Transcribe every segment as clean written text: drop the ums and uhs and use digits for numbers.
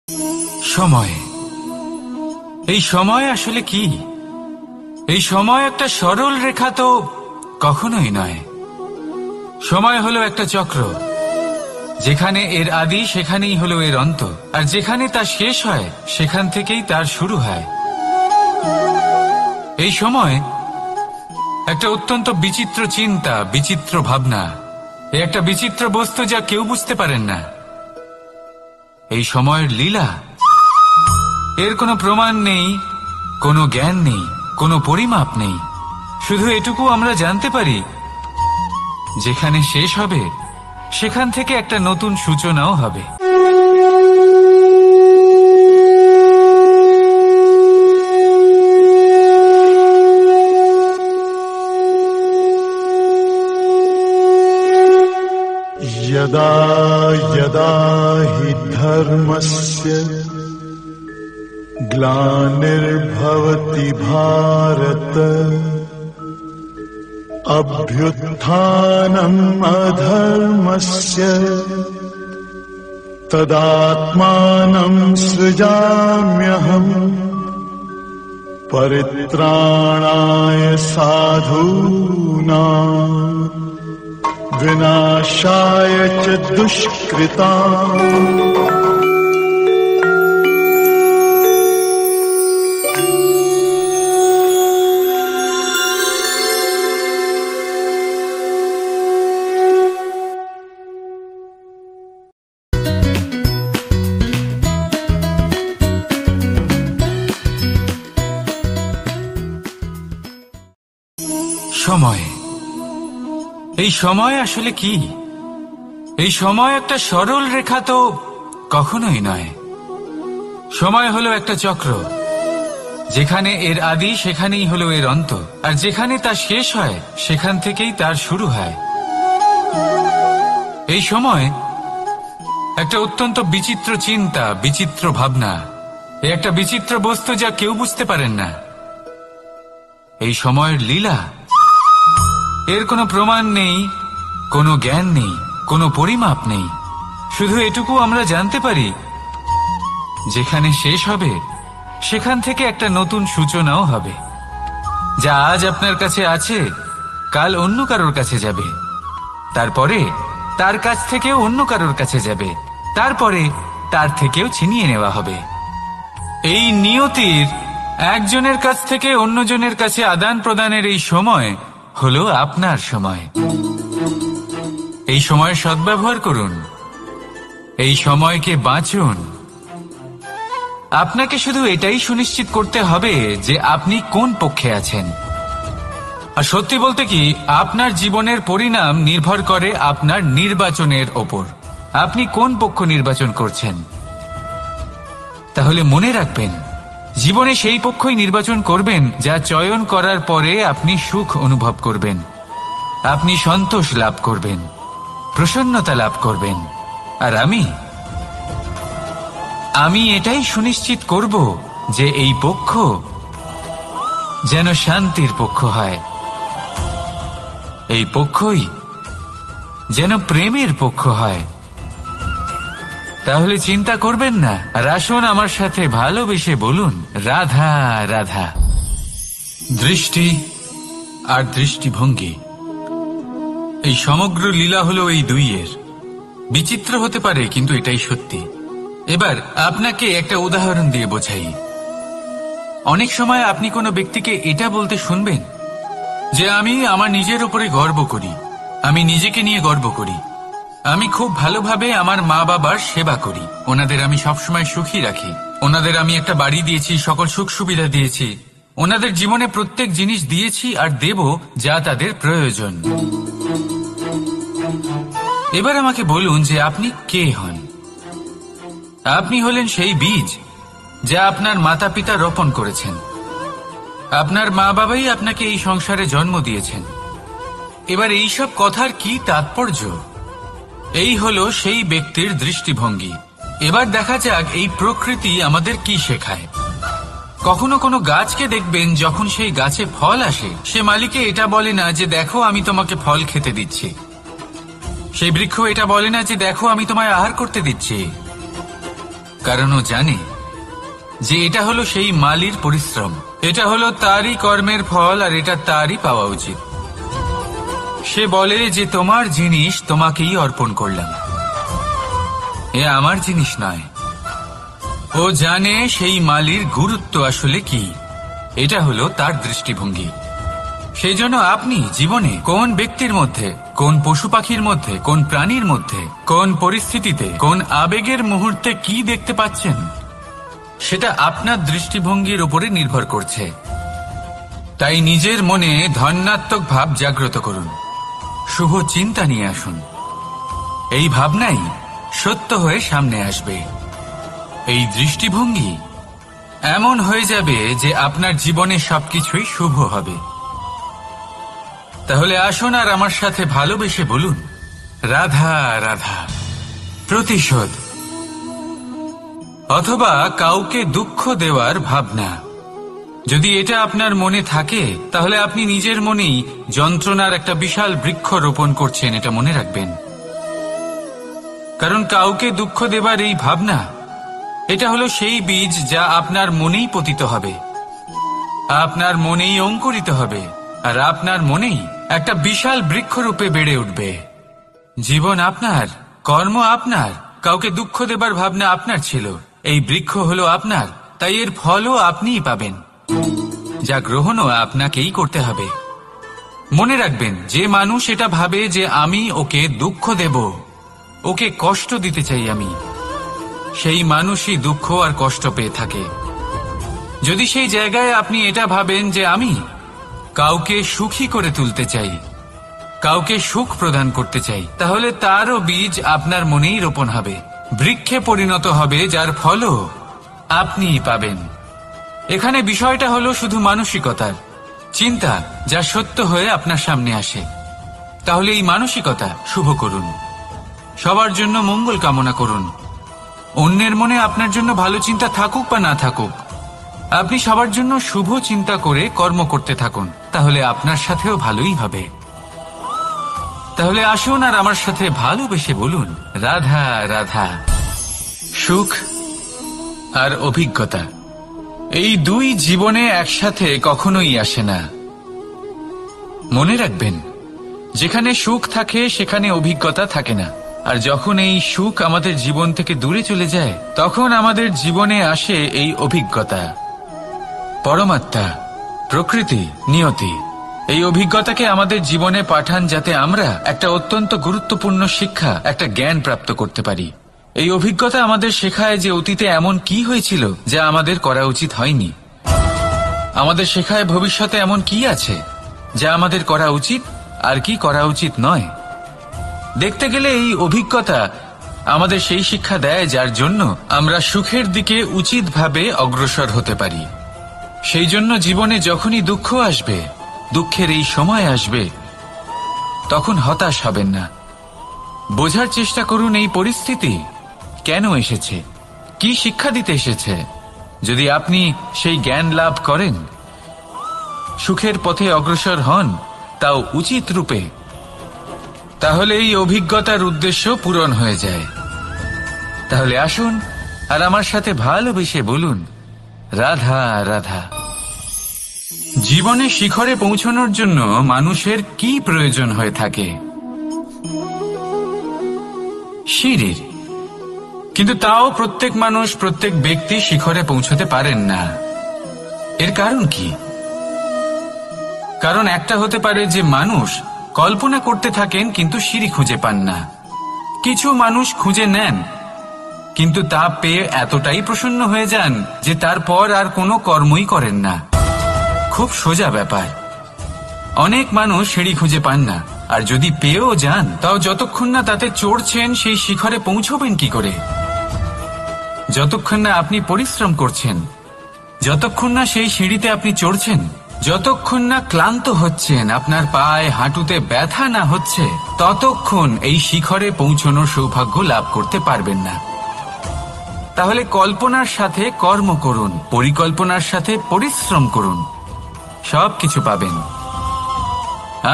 সময়, এই সময় আসলে কি? এই সময় একটা সরল রেখা তো কখনোই নয়। সময় হলো একটা চক্র, যেখানে এর আদি সেখানেই হলো এর অন্ত, আর যেখানে তা শেষ হয় সেখান থেকেই তার শুরু হয়। এই সময় একটা অত্যন্ত বিচিত্র চিন্তা, বিচিত্র ভাবনা, একটা বিচিত্র বস্তু যা কেউ বুঝতে পারেন না। এই সময়ের লীলা, এর কোনো প্রমাণ নেই, কোনো জ্ঞান নেই, কোনো পরিমাপ নেই। শুধু এটুকু আমরা জানতে পারি, যেখানে শেষ হবে সেখান থেকে একটা নতুন সূচনাও হবে। यदा यदा हि धर्मस्य ग्लानिर्भवति भारत अभ्युत्थानम् अधर्मस्य तदात्मानं सृजाम्यहम् परित्राणाय साधूनां विनाशाय च दुष्कृताम्। সময়, এই সময় আসলে কি? এই সময় একটা সরল রেখা তো কখনোই নয়। সময় হলো একটা চক্র, যেখানে এর আদি সেখানেই হলো এর অন্ত, আর যেখানে তা শেষ হয় সেখান থেকেই তার শুরু হয়। এই সময় একটা অত্যন্ত বিচিত্র চিন্তা, বিচিত্র ভাবনা, একটা বিচিত্র বস্তু যা কেউ বুঝতে পারেন না। এই সময়ের লীলা, এর কোনো প্রমাণ নেই, কোনো জ্ঞান নেই, কোনো পরিমাপ নেই। শুধু এটুকু আমরা জানতে পারি, যেখানে শেষ হবে সেখান থেকে একটা নতুন সূচনাও হবে। যা আজ আপনার কাছে আছে, কাল অন্য কারোর কাছে যাবে, তারপরে তার কাছ থেকেও অন্য কারোর কাছে যাবে, তারপরে তার থেকেও ছিনিয়ে নেওয়া হবে। এই নিয়তির একজনের কাছ থেকে অন্যজনের কাছে আদান প্রদানের এই সময় হলো আপনার সময়। এই সময়ের সদ্ব্যবহার করুন, এই সময়কে বাঁচুন। আপনাকে শুধু এটাই সুনিশ্চিত করতে হবে যে আপনি কোন পক্ষে আছেন। আর সত্যি বলতে কি, আপনার জীবনের পরিণাম নির্ভর করে আপনার নির্বাচনের ওপর। আপনি কোন পক্ষ নির্বাচন করছেন। তাহলে মনে রাখবেন, জীবনে সেই পক্ষই নির্বাচন করবেন যা চয়ন করার পরে আপনি সুখ অনুভব করবেন, আপনি সন্তোষ লাভ করবেন, প্রসন্নতা লাভ করবেন। আর আমি এটাই সুনিশ্চিত করব যে এই পক্ষ যেন শান্তির পক্ষ হয়, এই পক্ষই যেন প্রেমের পক্ষ হয়। তাহলে চিন্তা করবেন না, আর আসুন আমার সাথে ভালোবেসে বলুন, রাধা রাধা। দৃষ্টি আর দৃষ্টিভঙ্গি, এই সমগ্র লীলা হলো এই দুইয়ের। বিচিত্র হতে পারে, কিন্তু এটাই সত্যি। এবার আপনাকে একটা উদাহরণ দিয়ে বোঝাই। অনেক সময় আপনি কোনো ব্যক্তিকে এটা বলতে শুনবেন যে আমি আমার নিজের উপরে গর্ব করি, আমি নিজেকে নিয়ে গর্ব করি, আমি খুব ভালোভাবে আমার মা বাবার সেবা করি, ওনাদের আমি সবসময় সুখী রাখি, ওনাদের আমি একটা বাড়ি দিয়েছি, সকল সুখ সুবিধা দিয়েছি, ওনাদের জীবনে প্রত্যেক জিনিস দিয়েছি আর দেব যা তাদের প্রয়োজন। এবার আমাকে বলুন যে আপনি কে হন। আপনি হলেন সেই বীজ যা আপনার মাতা পিতা রোপণ করেছেন। আপনার মা বাবাই আপনাকে এই সংসারে জন্ম দিয়েছেন। এবার এইসব কথার কি তাৎপর্য? এই হলো সেই ব্যক্তির দৃষ্টিভঙ্গি। এবার দেখা যাক এই প্রকৃতি আমাদের কি শেখায়। কখনো কোনো গাছকে দেখবেন, যখন সেই গাছে ফল আসে, সে মালিকে এটা বলে না যে দেখো আমি তোমাকে ফল খেতে দিচ্ছি। সেই বৃক্ষ এটা বলে না যে দেখো আমি তোমায় আহার করতে দিচ্ছি। কারণ ও জানে যে এটা হলো সেই মালির পরিশ্রম, এটা হলো তারই কর্মের ফল, আর এটা তারই পাওয়া উচিত। সে বলে যে তোমার জিনিস তোমাকেই অর্পণ করলাম, এ আমার জিনিস নয়। ও জানে সেই মালির গুরুত্ব আসলে কি, এটা হলো তার দৃষ্টিভঙ্গি। সেই জন্য আপনি জীবনে কোন ব্যক্তির মধ্যে, কোন পশু পাখির মধ্যে, কোন প্রাণীর মধ্যে, কোন পরিস্থিতিতে, কোন আবেগের মুহূর্তে কি দেখতে পাচ্ছেন, সেটা আপনার দৃষ্টিভঙ্গির উপরে নির্ভর করছে। তাই নিজের মনে ধনাত্মক ভাব জাগ্রত করুন, শুভ চিন্তা নিয়ে আসুন। এই ভাবনাই সত্য হয়ে সামনে আসবে। এই দৃষ্টিভঙ্গি এমন হয়ে যাবে যে আপনার জীবনে সবকিছুই শুভ হবে। তাহলে আসুন আর আমার সাথে ভালোবেসে বলুন, রাধা রাধা। প্রতিশোধ অথবা কাউকে দুঃখ দেওয়ার ভাবনা, যদি এটা আপনার মনে থাকে তাহলে আপনি নিজের মনেই যন্ত্রণার একটা বিশাল বৃক্ষ রোপণ করছেন, এটা মনে রাখবেন। কারণ কাউকে দুঃখ দেবার এই ভাবনা, এটা হলো সেই বীজ যা আপনার মনেই পতিত হবে, আপনার মনেই অঙ্কুরিত হবে, আর আপনার মনেই একটা বিশাল বৃক্ষরূপে বেড়ে উঠবে। জীবন আপনার, কর্ম আপনার, কাউকে দুঃখ দেবার ভাবনা আপনার ছিল, এই বৃক্ষ হলো আপনার, তাই এর ফলও আপনিই পাবেন, যা গ্রহণও আপনাকেই করতে হবে। মনে রাখবেন, যে মানুষ এটা ভাবে যে আমি ওকে দুঃখ দেব, ওকে কষ্ট দিতে চাই আমি, সেই মানুষই দুঃখ আর কষ্ট পেয়ে থাকে। যদি সেই জায়গায় আপনি এটা ভাবেন যে আমি কাউকে সুখী করে তুলতে চাই, কাউকে সুখ প্রদান করতে চাই, তাহলে তারও বীজ আপনার মনেই রোপণ হবে, বৃক্ষে পরিণত হবে, যার ফলও আপনিই পাবেন। এখানে বিষয়টা হলো শুধু মানসিকতার চিন্তা, যা সত্য হয়ে আপনার সামনে আসে। তাহলে এই মানসিকতা শুভ করুন, সবার জন্য মঙ্গল কামনা করুন। অন্যের মনে আপনার জন্য ভালো চিন্তা থাকুক বা না থাকুক, আপনি সবার জন্য শুভ চিন্তা করে কর্ম করতে থাকুন, তাহলে আপনার সাথেও ভালোই হবে। তাহলে আসুন আর আমার সাথে ভালোবেসে বলুন, রাধা রাধা। সুখ আর অভিজ্ঞতা, এই দুই জীবনে একসাথে কখনোই আসে না। মনে রাখবেন, যেখানে সুখ থাকে সেখানে অভিজ্ঞতা থাকে না, আর যখন এই সুখ আমাদের জীবন থেকে দূরে চলে যায়, তখন আমাদের জীবনে আসে এই অভিজ্ঞতা। পরমাত্মা, প্রকৃতি, নিয়তি এই অভিজ্ঞতাকে আমাদের জীবনে পাঠান, যাতে আমরা একটা অত্যন্ত গুরুত্বপূর্ণ শিক্ষা, একটা জ্ঞান প্রাপ্ত করতে পারি। এই অভিজ্ঞতা আমাদের শেখায় যে অতীতে এমন কি হয়েছিল যা আমাদের করা উচিত হয়নি, আমাদের শেখায় ভবিষ্যতে এমন কি আছে যা আমাদের করা উচিত আর কি করা উচিত নয়। দেখতে গেলে এই অভিজ্ঞতা আমাদের সেই শিক্ষা দেয় যার জন্য আমরা সুখের দিকে উচিতভাবে অগ্রসর হতে পারি। সেই জন্য জীবনে যখনই দুঃখ আসবে, দুঃখের এই সময় আসবে, তখন হতাশ হবেন না। বোঝার চেষ্টা করুন এই পরিস্থিতি কেন এসেছে, কি শিক্ষা দিতে এসেছে। যদি আপনি সেই জ্ঞান লাভ করেন, সুখের পথে অগ্রসর হন, তাও উচিত রূপে, তাহলে এই অভিজ্ঞতার উদ্দেশ্য পূরণ হয়ে যায়। তাহলে আসুন আর আমার সাথে ভালোবেসে বলুন, রাধা রাধা। জীবনে শিখরে পৌঁছানোর জন্য মানুষের কি প্রয়োজন হয়ে থাকে? সিঁড়ির। কিন্তু তাও প্রত্যেক মানুষ, প্রত্যেক ব্যক্তি শিখরে পৌঁছতে পারেন না। এর কারণ কি? কারণ একটা হতে পারে যে মানুষ কল্পনা করতে থাকেন কিন্তু সিঁড়ি খুঁজে পান না। কিছু মানুষ খুঁজে নেন কিন্তু তা পেয়ে এতটাই প্রসন্ন হয়ে যান যে তারপর আর কোনো কর্মই করেন না। খুব সোজা ব্যাপার। অনেক মানুষ সিঁড়ি খুঁজে পান না, আর যদি পেয়েও যান তাও যতক্ষণ না তাতে চড়ছেন সেই শিখরে পৌঁছবেন কি করে? যতক্ষণ না আপনি পরিশ্রম করছেন, যতক্ষণ না সেই সিঁড়িতে আপনি চড়ছেন, যতক্ষণ না ক্লান্ত হচ্ছেন, আপনার পায়ে হাঁটুতে ব্যথা না হচ্ছে, ততক্ষণ এই শিখরে পৌঁছানোর সৌভাগ্য লাভ করতে পারবেন না। তাহলে কল্পনার সাথে কর্ম করুন, পরিকল্পনার সাথে পরিশ্রম করুন, সব কিছু পাবেন।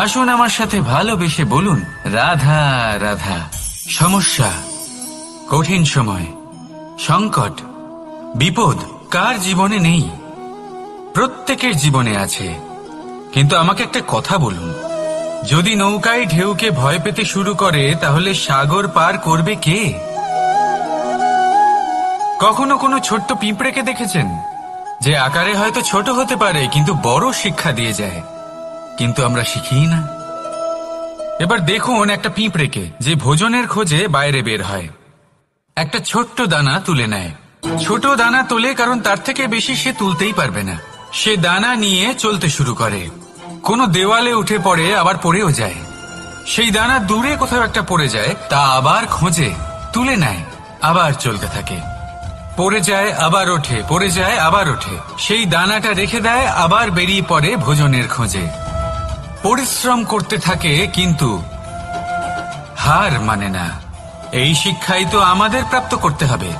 আসুন আমার সাথে ভালোবেসে বলুন, রাধা রাধা। সমস্যা, কঠিন সময়, সংকট, বিপদ কার জীবনে নেই? প্রত্যেকের জীবনে আছে। কিন্তু আমাকে একটা কথা বলুন, যদি নৌকায় ঢেউকে ভয় পেতে শুরু করে তাহলে সাগর পার করবে কে? কখনো কোনো ছোট্ট পিঁপড়েকে দেখেছেন যে আকারে হয়তো ছোট হতে পারে কিন্তু বড় শিক্ষা দিয়ে যায়? কিন্তু আমরা শিখিই না। এবার দেখুন একটা পিঁপড়েকে যে ভোজনের খোঁজে বাইরে বের হয়, একটা ছোট্ট দানা তুলে নেয়। ছোট দানা তোলে কারণ তার থেকে বেশি সে তুলতেই পারবে না। সে দানা নিয়ে চলতে শুরু করে, কোনো দেওয়ালে উঠে পড়ে, আবার পড়েও যায়। সেই দানা দূরে কোথাও একটা পড়ে যায়, তা আবার খোঁজে, তুলে নেয়, আবার চলতে থাকে। পড়ে যায় আবার ওঠে, পড়ে যায় আবার ওঠে। সেই দানাটা রেখে দেয়, আবার বেরিয়ে পড়ে ভোজনের খোঁজে। পরিশ্রম করতে থাকে কিন্তু হার মানে না। এই শিক্ষাই তো আমাদের প্রাপ্ত করতে হবে।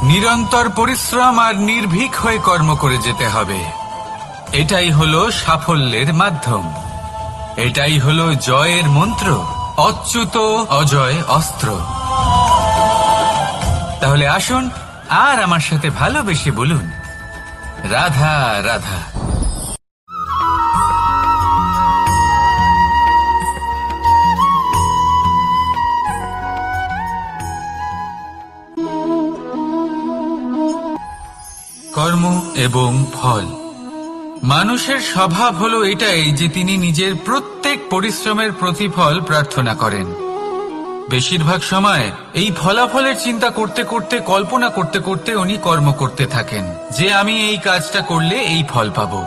নিরন্তর পরিশ্রম আর নির্ভীক হয়ে কর্ম করে যেতে হবে। এটাই হলো সাফল্যের মাধ্যম, এটাই হলো জয়ের মন্ত্র, অচ্যুত অজয় অস্ত্র। তাহলে আসুন আর আমার সাথে ভালোবেসে বলুন, রাধা রাধা। কর্ম এবং ফল। মানুষের স্বভাব হলো এটাই যে তিনি নিজের প্রত্যেক পরিশ্রমের প্রতিফল প্রার্থনা করেন। বেশিরভাগ সময় এই ফলাফলের চিন্তা করতে করতে, কল্পনা করতে করতে উনি কর্ম করতে থাকেন যে আমি এই কাজটা করলে এই ফল পাবো।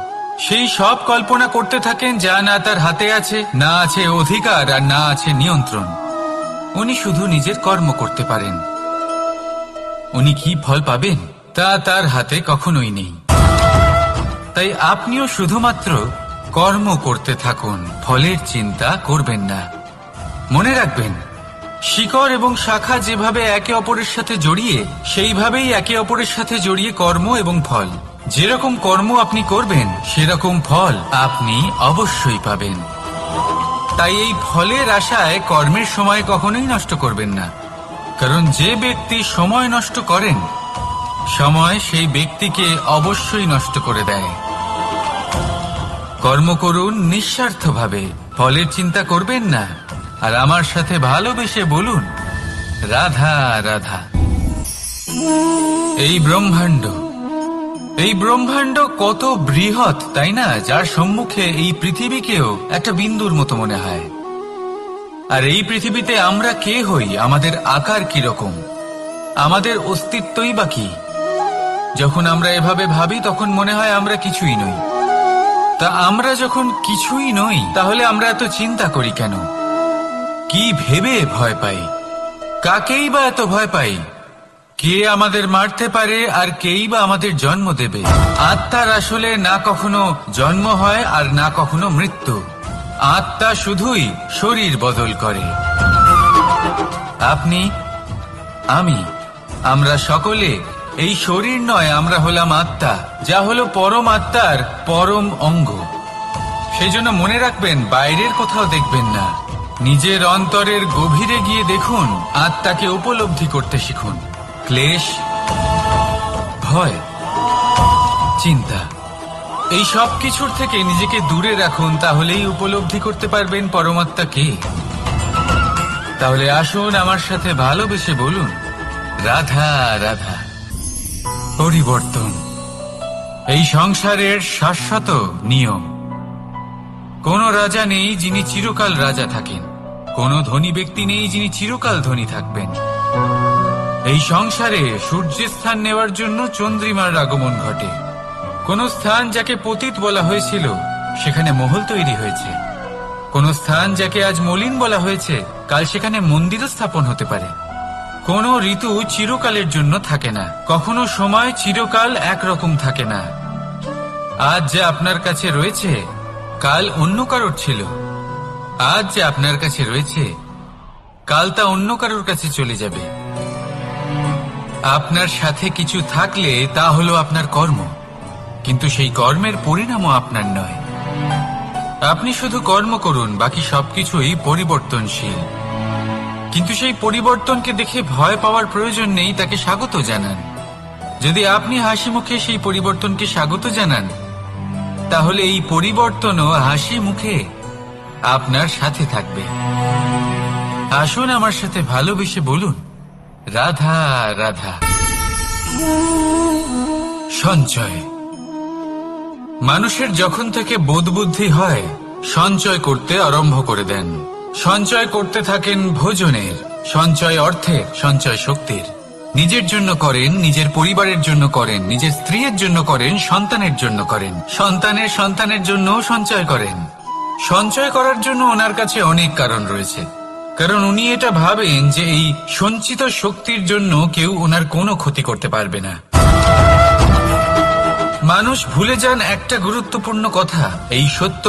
সেই সব কল্পনা করতে থাকেন যা না তার হাতে আছে, না আছে অধিকার আর না আছে নিয়ন্ত্রণ। উনি শুধু নিজের কর্ম করতে পারেন। উনি কি ফল পাবেন তা তার হাতে কখনোই নেই। তাই আপনিও শুধুমাত্র কর্ম করতে থাকুন, ফলের চিন্তা করবেন না। মনে রাখবেন, শিকড় এবং শাখা যেভাবে একে অপরের সাথে জড়িয়ে, সেইভাবেই একে অপরের সাথে জড়িয়ে কর্ম এবং ফল। যেরকম কর্ম আপনি করবেন সেরকম ফল আপনি অবশ্যই পাবেন। তাই এই ফলের আশায় কর্মের সময় কখনোই নষ্ট করবেন না, কারণ যে ব্যক্তি সময় নষ্ট করেন, সময় সেই ব্যক্তিকে অবশ্যই নষ্ট করে দেয়। কর্ম করুন নিঃস্বার্থভাবে, ফলের চিন্তা করবেন না, আর আমার সাথে ভালোবেসে বলুন, রাধা রাধা। এই ব্রহ্মাণ্ড কত বৃহৎ, তাই না? যার সম্মুখে এই পৃথিবীকেও একটা বিন্দুর মতো মনে হয়। আর এই পৃথিবীতে আমরা কে হই, আমাদের আকার কিরকম, আমাদের অস্তিত্বই বা কি? যখন আমরা এভাবে ভাবি তখন মনে হয় আমরা কিছুই নই। তা আমরা যখন কিছুই নই, তাহলে আমরা এত চিন্তা করি কেন? কি ভেবে ভয় পাই? কাকেই বা এত ভয় পাই? কে আমাদের মারতে পারে আর কেই বা আমাদের জন্ম দেবে? আত্মার আসলে না কখনো জন্ম হয় আর না কখনো মৃত্যু। আত্মা শুধুই শরীর বদল করে। আপনি, আমি, আমরা সকলে এই শরীর নয়, আমরা হলাম আত্মা, যা হলো পরম আত্মার পরম অঙ্গ। সেজন্য মনে রাখবেন, বাইরের কোথাও দেখবেন না, নিজের অন্তরের গভীরে গিয়ে দেখুন, আত্মাকে উপলব্ধি করতে শিখুন। ক্লেশ, ভয়, চিন্তা, এই সব কিছুর থেকে নিজেকে দূরে রাখুন, তাহলেই উপলব্ধি করতে পারবেন পরমাত্মা কে। তাহলে আসুন আমার সাথে ভালোবেসে বলুন, রাধা রাধা। পরিবর্তন এই সংসারের শাশ্বত নিয়ম। কোন রাজা নেই যিনি চিরকাল রাজা থাকেন, কোন ধনী ব্যক্তি নেই যিনি চিরকাল ধনী থাকবেন। এই সংসারে সূর্যের স্থান নেওয়ার জন্য চন্দ্রিমার আগমন ঘটে। কোন স্থান যাকে পতিত বলা হয়েছিল সেখানে মহল তৈরি হয়েছে। কোন স্থান যাকে আজ মলিন বলা হয়েছে কাল সেখানে মন্দিরও স্থাপন হতে পারে। কোন ঋতু চিরকালের জন্য থাকে না, কখনো সময় চিরকাল একরকম থাকে না। আজ যা আপনার কাছে রয়েছে কাল অন্য কারোর ছিল। আজ যে আপনার কাছে রয়েছে কাল তা অন্য কারোর কাছে চলে যাবে। আপনার সাথে কিছু থাকলে তা হলো আপনার কর্ম, কিন্তু সেই কর্মের পরিণামও আপনার নয়। আপনি শুধু কর্ম করুন, বাকি সবকিছুই পরিবর্তনশীল। কিন্তু সেই পরিবর্তনকে দেখে ভয় পাওয়ার প্রয়োজন নেই, তাকে স্বাগত জানান। যদি আপনি হাসি মুখে সেই পরিবর্তনকে স্বাগত জানান, তাহলে এই পরিবর্তনও হাসি মুখে আপনার সাথে থাকবে। আসুন আমার সাথে ভালোবেসে বলুন, রাধা রাধা। সঞ্চয়। মানুষের যখন থেকে বোধ বুদ্ধি হয়, সঞ্চয় করতে আরম্ভ করে দেন। সঞ্চয় করতে থাকেন ভোজনের, সঞ্চয় অর্থের, সঞ্চয় শক্তির। নিজের জন্য করেন, নিজের পরিবারের জন্য করেন, নিজের স্ত্রীর জন্য করেন, সন্তানের জন্য করেন, সন্তানের সন্তানের জন্য সঞ্চয় করেন। সঞ্চয় করার জন্য ওনার কাছে অনেক কারণ রয়েছে, কারণ উনি এটা ভাবেন যে এই সঞ্চিত শক্তির জন্য কেউ ওনার কোনো ক্ষতি করতে পারবে না। মানুষ ভুলে যান একটা গুরুত্বপূর্ণ কথা, এই সত্য,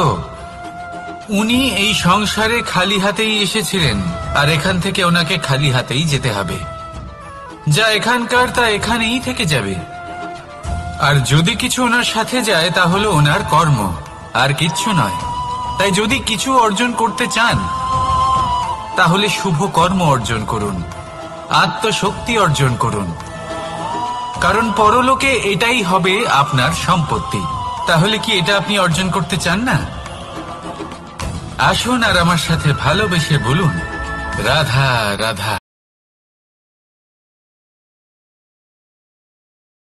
উনি এই সংসারে খালি হাতেই এসেছিলেন, আর এখান থেকে ওনাকে খালি হাতেই যেতে হবে। যা এখানকার তা এখানেই থেকে যাবে। আর যদি কিছু ওনার সাথে যায় তা হলো ওনার কর্ম, আর কিচ্ছু নয়। তাই যদি কিছু অর্জন করতে চান, তাহলে শুভ কর্ম অর্জন করুন, আত্মশক্তি অর্জন করুন, কারণ পরলোকে এটাই হবে আপনার সম্পত্তি। তাহলে কি এটা আপনি অর্জন করতে চান না? আসুন আর আমার সাথে ভালোবেসে বলুন, রাধা রাধা।